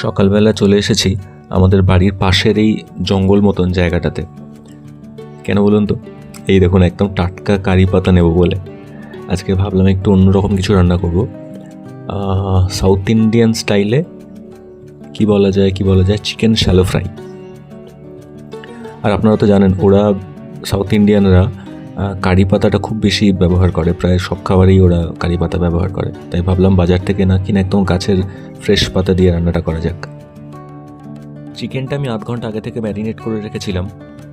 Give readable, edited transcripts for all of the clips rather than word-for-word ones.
সকালবেলা চলে এসেছি আমাদের বাড়ির পাশের এই জঙ্গল মতন জায়গাটাতে। কেন বলুন তো? এই দেখুন, একদম টাটকা কারি পাতা নেব বলে আজকে ভাবলাম একটু অন্যরকম কিছু রান্না করব। সাউথ ইন্ডিয়ান স্টাইলে কি বলা যায় চিকেন শ্যালো ফ্রাই। আর আপনারা তো জানেন, ওরা সাউথ ইন্ডিয়ানরা কারি পাতাটা খুব বেশি ব্যবহার করে, প্রায় সব খাবারেই ওরা কারি পাতা ব্যবহার করে। তাই ভাবলাম বাজার থেকে না কিনে একদম গাছের ফ্রেশ পাতা দিয়ে রান্নাটা করা যাক। চিকেনটা আমি আধ ঘন্টা আগে থেকে ম্যারিনেট করে রেখেছিলাম।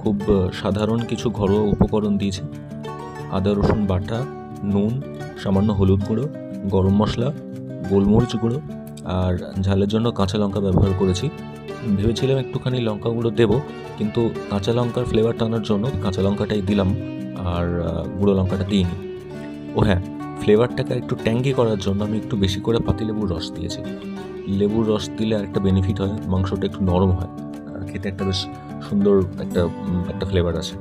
খুব সাধারণ কিছু ঘরোয়া উপকরণ দিয়েছি: আদা রসুন বাটা, নুন, সামান্য হলুদ গুঁড়ো, গরম মশলা, গোলমরিচ গুঁড়ো, আর ঝালের জন্য কাঁচা লঙ্কা ব্যবহার করেছি। ভেবেছিলাম একটুখানি লঙ্কা গুঁড়ো দেবো, কিন্তু কাঁচা লঙ্কার ফ্লেভার টানার জন্য কাঁচা লঙ্কাটাই দিলাম, আর গুঁড়ো লঙ্কাটা দিইনি। ও হ্যাঁ, ফ্লেভারটাকে একটু ট্যাঙ্গি করার জন্য আমি একটু বেশি করে পাতিলেবুর রস দিয়েছি। লেবুর রস দিলে আরেকটা বেনিফিট হয়, মাংসটা একটু নরম হয়, খেতে একটা বেশ সুন্দর একটা ফ্লেভার আছে।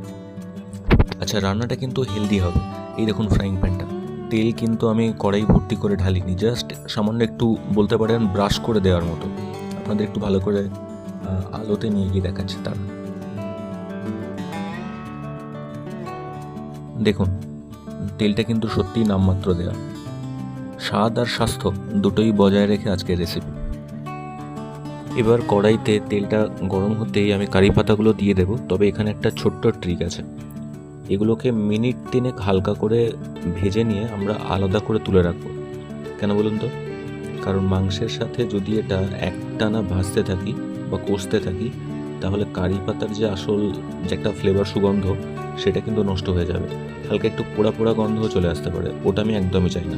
আচ্ছা, রান্নাটা কিন্তু হেলদি হবে। এই দেখুন ফ্রাইং প্যানটা, তেল কিন্তু আমি কড়াই ভর্তি করে ঢালিনি, জাস্ট সামান্য একটু বলতে পারেন ব্রাশ করে দেওয়ার মতো। আপনাদের একটু ভালো করে আলোতে নিয়ে গিয়ে দেখাচ্ছি। তার দেখুন, তেলটা কিন্তু সত্যিই নামমাত্র দেওয়া। স্বাদ আর স্বাস্থ্য দুটোই বজায় রেখে আজকের রেসিপি। এবার কড়াইতে তেলটা গরম হতেই আমি কারি পাতাগুলো দিয়ে দেবো। তবে এখানে একটা ছোট্ট ট্রিক আছে, এগুলোকে মিনিট 3 হালকা করে ভেজে নিয়ে আমরা আলাদা করে তুলে রাখবো। কেন বলুন তো? কারণ মাংসের সাথে যদি এটা একটানা ভাজতে থাকি বা কষতে থাকি, তাহলে কারি পাতার যে আসল যে একটা ফ্লেভার, সুগন্ধ, সেটা কিন্তু নষ্ট হয়ে যাবে। হালকা একটু পোড়া পোড়া গন্ধ চলে আসতে পারে, ওটা আমি একদমই চাই না।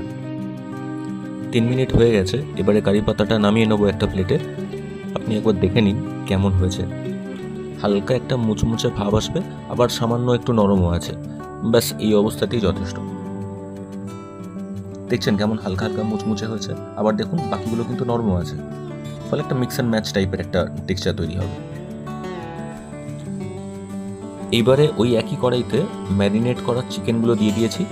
3 মিনিট হয়ে গেছে, এবারে কারি পাতাটা নামিয়ে নেবো একটা প্লেটে। আপনি একবার দেখে নিন কেমন হয়েছে। হালকা একটা মুচমুচে ভাব আসবে, আবার সামান্য একটু নরমও আছে। ব্যাস এই অবস্থাতেই যথেষ্ট। দেখছেন কেমন হালকা হালকা মুচমুচে হয়েছে, আবার দেখুন বাকিগুলো কিন্তু নরমও আছে, ফলে একটা মিক্স অ্যান্ড ম্যাচ টাইপের একটা টেক্সচার তৈরি হবে। এইবারে ওই একই কড়াইতে ম্যারিনেট করা চিকেনগুলো দিয়ে দিয়েছি।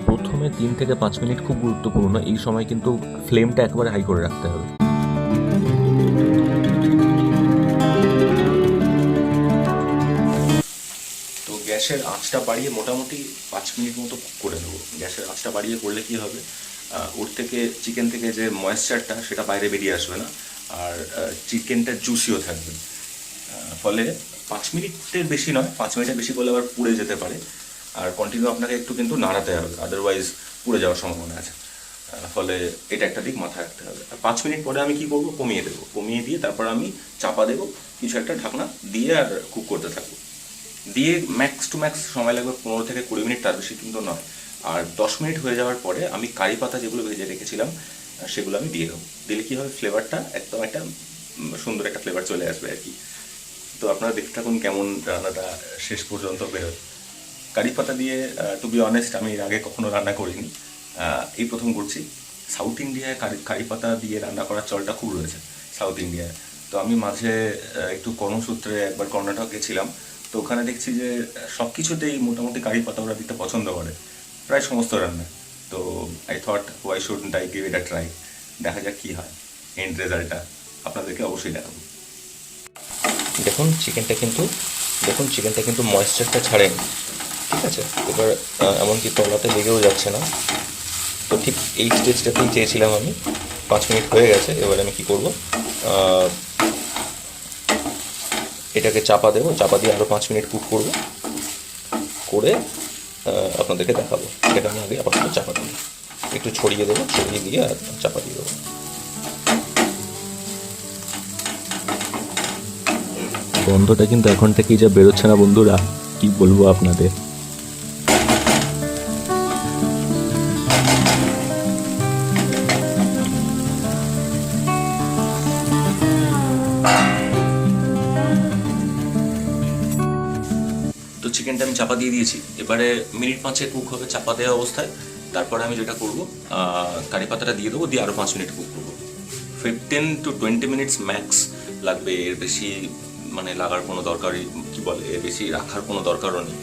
প্রথমে 3 থেকে 5 মিনিট খুব গুরুত্বপূর্ণ, এই সময় কিন্তু ফ্লেমটা একেবারে হাই করে রাখতে হবে। তো গ্যাসের আঁচটা বাড়িয়ে মোটামুটি 5 মিনিট মতো কুক করে নেবো। গ্যাসের আঁচটা বাড়িয়ে করলে কি হবে, ওর থেকে চিকেন থেকে যে ময়েশ্চারটা সেটা বাইরে বেরিয়ে আসবে না, আর চিকেনটা জুসিও থাকবে। ফলে 5 মিনিটের বেশি নয়, 5 মিনিটের বেশি করলে আবার পুড়ে যেতে পারে। আর কন্টিনিউ আপনাকে একটু কিন্তু নাড়াতে হবে, আদারওয়াইজ পুড়ে যাওয়ার সম্ভাবনা আছে। ফলে এটা একটা দিক মাথায় রাখতে হবে। আর 5 মিনিট পরে আমি কি করবো, কমিয়ে দেবো। কমিয়ে দিয়ে তারপর আমি চাপা দেবো, কিছু একটা ঢাকনা দিয়ে, আর কুক করতে থাকবো। দিয়ে ম্যাক্স টু ম্যাক্স সময় লাগবে 15 থেকে 20 মিনিট, তার বেশি কিন্তু নয়। আর 10 মিনিট হয়ে যাওয়ার পরে আমি কারি পাতা যেগুলো ভেজে রেখেছিলাম সেগুলো আমি দিয়ে দেবো। দিলে কী হবে, ফ্লেভারটা একদম একটা সুন্দর একটা ফ্লেভার চলে আসবে আর কি। তো আপনারা দেখতে থাকুন কেমন রান্নাটা শেষ পর্যন্ত বেরোয়। কারি পাতা দিয়ে টু বি অনেস্ট আমি এর আগে কখনো রান্না করিনি, এই প্রথম করছি। সাউথ ইন্ডিয়ায় কারি পাতা দিয়ে রান্না করার চলটা খুব রয়েছে সাউথ ইন্ডিয়ায়। তো আমি মাঝে একটু কর্মসূত্রে একবার কর্ণাটক গেছিলাম, তো ওখানে দেখছি যে সব কিছুতেই মোটামুটি কারি পাতা ওরা দিতে পছন্দ করে, প্রায় সমস্ত রান্না। তো I thought why shouldn't I give it a try. দেখা যাক কী হয়, এন্ড রেজাল্টটা আপনাদেরকে অবশ্যই দেখাবো। দেখুন চিকেনটা কিন্তু ময়েশ্চারটা ছাড়েনি, ঠিক আছে? এবার এমনকি তলাতে লেগেও যাচ্ছে না। তো ঠিক এই স্টেজটাতেই চেয়েছিলাম আমি। 5 মিনিট হয়ে গেছে, এবার আমি কি করব, এটাকে চাপা দেবো। চাপা দিয়ে আরও 5 মিনিট কুক করব, করে আপনাদেরকে দেখাবো। এটাকে আমি আগে আপাতত চাপা দিই, একটু ছড়িয়ে দেবো, ছড়িয়ে দিয়ে আর চাপা দিয়ে দেবো। গন্ধটা কিন্তু এখন থেকেই যা বেরোচ্ছে না বন্ধুরা, কি বলবো আপনাদের। তো চিকেনটা আমি চাপা দিয়ে দিয়েছি, এবারে মিনিট 5 কুক হবে চাপা দেওয়া অবস্থায়। তারপরে আমি যেটা করবো, কারি পাতাটা দিয়ে দেবো, দিয়ে আরও 5 মিনিট কুক করবো। 15 to 20 মিনিটস ম্যাক্স লাগবে, এর বেশি মানে লাগার কোনো দরকারই, কি বলে, এর বেশি রাখার কোনো দরকারও নেই।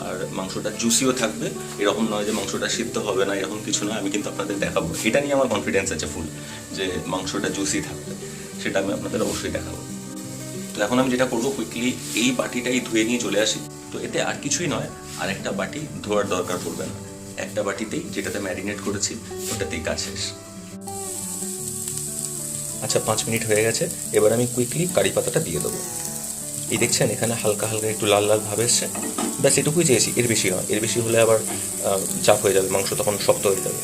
আর মাংসটা জুসিও থাকবে, এরকম নয় যে মাংসটা সিদ্ধ হবে না, এরকম কিছু নয়। আমি কিন্তু আপনাদের দেখাবো, এটা নিয়ে আমার কনফিডেন্স আছে ফুল, যে মাংসটা জুসি থাকবে। সেটা আমি আপনাদের অবশ্যই দেখাবো। তো এখন আমি যেটা করবো, কুইকলি এই বাটিটাই ধুয়ে নিয়ে চলে আসি। তো এতে আর কিছুই নয়, আর একটা বাটি ধোয়ার দরকার পড়বে না, একটা বাটিতেই যেটাতে ম্যারিনেট করেছি ওটাতেই কাজ শেষ। আচ্ছা, 5 মিনিট হয়ে গেছে। এবার আমি কুইকলি কারি পাতাটা দিয়ে দেবো। এই দেখছেন এখানে হালকা হালকা একটু লাল লাল ভাব এসছে, ব্যাস এটুকুই চেয়েছি, এর বেশি নয়। এর বেশি হলে আবার চাপ হয়ে যাবে, মাংস তখন শক্ত হয়ে যাবে।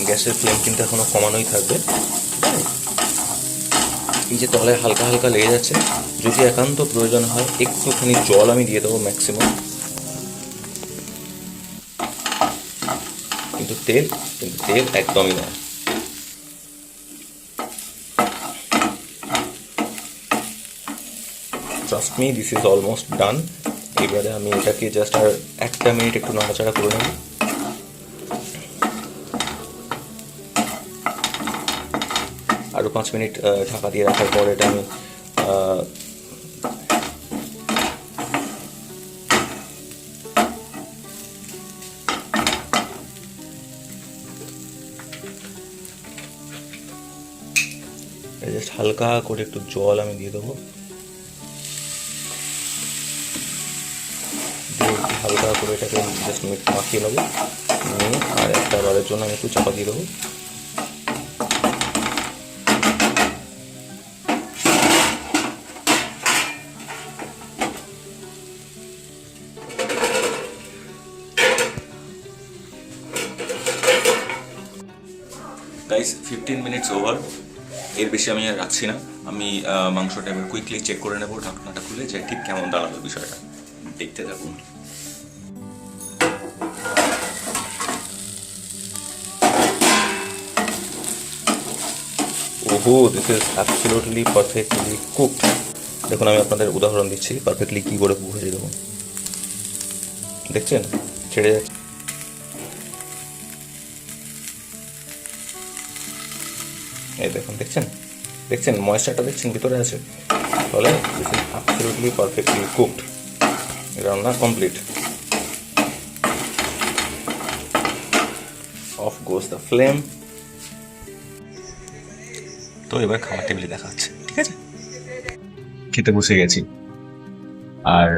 গ্যাসের ফ্লেম কিন্তু এখনো কমানোই থাকবে। এই যে তলায় হালকা হালকা লেগে যাচ্ছে, যদি একান্ত প্রয়োজন হয় একটুখানি জল আমি দিয়ে দেবো ম্যাক্সিমাম। কিন্তু তেল একদমই নয়। Trust me, this is almost done. এবারে আমি এটাকে জাস্ট আর 1 মিনিট একটু নাড়াচাড়া করে নেব। আরও 5 মিনিট ঢাকা দিয়ে রাখার পর এটা আমি জাস্ট হালকা করে একটু জল আমি দিয়ে দেবো, দিয়ে হালকা করে এটাকে জাস্ট মাখিয়ে নেবো, নিয়ে আর একটা বারের জন্য আমি একটু চাপা দিয়ে দেবো। গাইস, 15 মিনিটস ওভার, এর বেশি আমি আর রাখছি না। আমি মাংসটা এবার কুইকলি চেক করে নেবো ঢাকনাটা খুলে, যে ঠিক কেমন দাঁড়াবে বিষয়টা। দেখতে থাকুন। ওহো, this is absolutely perfectly cooked. দেখুন, আমি আপনাদের উদাহরণ দিচ্ছি পারফেক্টলি কী করে ভেজে দেবো। দেখছেন ছেড়ে যাচ্ছে। এই দেখুন, দেখছেন ময়েশ্চারটা দেখছেন ভিতরে আছে। তাহলে this is absolutely perfectly cooked. রান্না complete. Off goes the flame. তো এবার খাবার টেবিলে দেখা হচ্ছে, ঠিক আছে? খেতে বসে গেছি, আর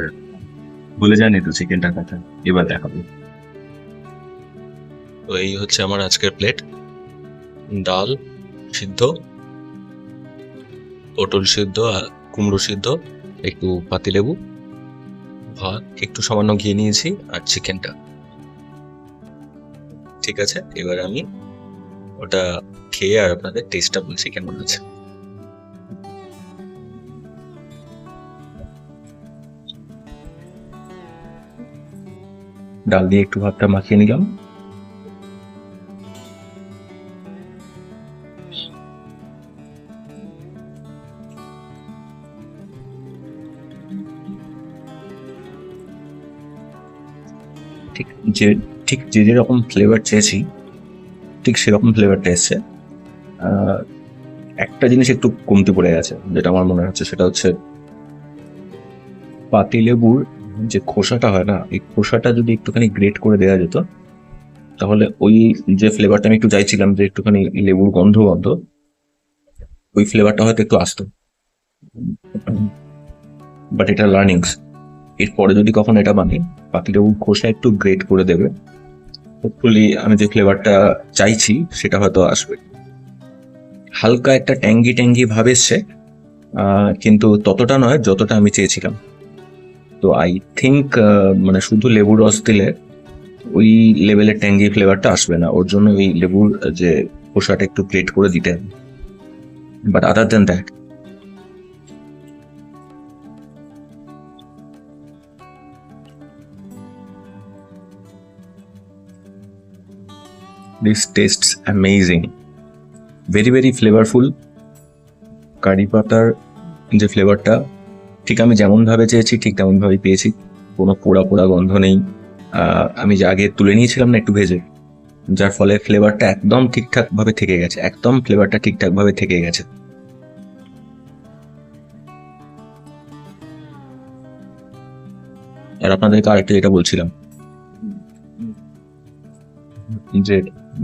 বলে যায়নি তো চিকেনটার কথা, এবার দেখাবো। তো এই হচ্ছে আমার আজকের প্লেট। ডাল সিদ্ধ, পটল সিদ্ধ, কুমড়ো সিদ্ধ, একটু পাতিলেবু, ভাত, একটু সামান্য ঘি নিয়েছি, আর চিকেনটা। ঠিক আছে, এবার আমি ওটা খেয়ে আর আপনাদের টেস্টটা বলছি কেমন আছে। ডাল দিয়ে একটু ভাতটা মাখিয়ে নিলাম। ঠিক যে যেরকম ফ্লেভার চেয়েছি ঠিক সেরকম ফ্লেভারটা এসছে। একটা জিনিস একটু কমতি পড়ে গেছে, যেটা আমার মনে হচ্ছে, সেটা হচ্ছে পাতিলেবুর যে খোসাটা হয় না, এই খোসাটা যদি একটুখানি গ্রেট করে দেওয়া যেত, তাহলে ওই যে ফ্লেভারটা আমি একটু চাইছিলাম, যে একটুখানি লেবুর গন্ধ, ওই ফ্লেভারটা হয়তো একটু আসতো। বাট এটা লার্নিংস, এরপরে যদি কখন এটা বানাই, পাতিলেবুর খোসা একটু গ্রেট করে দেবে, হোপফুলি আমি যে ফ্লেভারটা চাইছি সেটা হয়তো আসবে। হালকা একটা ট্যাঙ্গি ভাব এসছে, কিন্তু ততটা নয় যতটা আমি চেয়েছিলাম। তো আই থিঙ্ক মানে শুধু লেবুর রস দিলে ওই লেভেলের ট্যাঙ্গি ফ্লেভারটা আসবে না, ওর জন্য ওই লেবুর যে খোসাটা একটু গ্রেট করে দিতে হবে। But other than that, this tastes amazing, very very flavorful. Curry পাতার যে ফ্লেভারটা ঠিক আমি যেমনভাবে চেয়েছি ঠিক তেমনভাবেই পেয়েছি, কোনো পোড়া পোড়া গন্ধ নেই। আমি যে আগে তুলে নিয়েছিলাম না একটু ভেজে, যার ফলে ফ্লেভারটা একদম ঠিকঠাকভাবে থেকে গেছে, একদম ফ্লেভারটা ঠিকঠাকভাবে থেকে গেছে। আর আপনাদেরকে আরেকটা যেটা বলছিলাম যে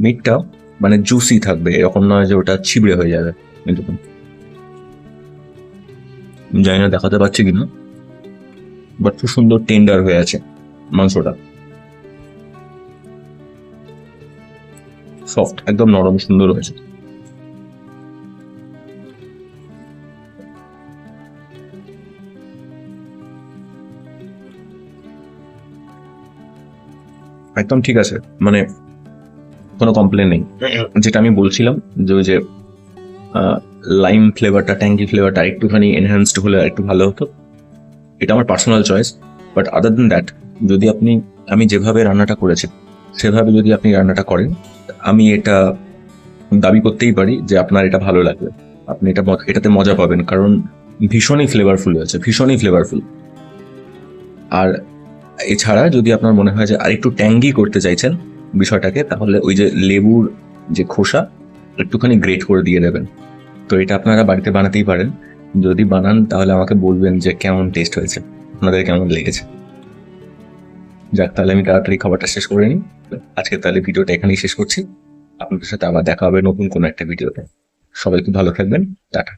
মিটটা মানে জুসি থাকবে, এরকম নয় যে ওটা ছিবড়ে হয়ে যাবে। কিন্তু জানি না দেখাতে পারছি কিনা, বাট খুব সুন্দর টেন্ডার হয়ে আছে মাংসটা, সফট, একদম নরম সুন্দর হয়েছে। একদম ঠিক আছে, মানে কোনো কমপ্লেন নেই। যেটা আমি বলছিলাম যে ওই যে লাইম ফ্লেভারটা, ট্যাঙ্গি ফ্লেভারটা একটুখানি এনহ্যান্সড হলে একটু ভালো হতো, এটা আমার personal choice. But other than that, যদি আমি যেভাবে রান্নাটা করেছি সেভাবে যদি আপনি রান্নাটা করেন, আমি এটা দাবি করতেই পারি যে আপনার এটা ভালো লাগবে, আপনি এটাতে মজা পাবেন, কারণ ভীষণই ফ্লেভারফুল হয়েছে, ভীষণই ফ্লেভারফুল। আর এছাড়া যদি আপনার মনে হয় যে আরেকটু ট্যাঙ্গি করতে চাইছেন বিষয়টাকে, তাহলে ওই যে লেবুর যে খোসা একটুখানি গ্রেট করে দিয়ে দেবেন। তো এটা আপনারা বাড়িতে বানাতেই পারেন, যদি বানান তাহলে আমাকে বলবেন যে কেমন টেস্ট হয়েছে, আপনাদের কেমন লেগেছে। যাক, তাহলে আমি তাড়াতাড়ি খাবারটা শেষ করে নিই। আজকে তাহলে ভিডিওটা এখানেই শেষ করছি। আপনাদের সাথে আবার দেখা হবে নতুন কোনো একটা ভিডিওতে। সবাই খুব ভালো থাকবেন, টাটা।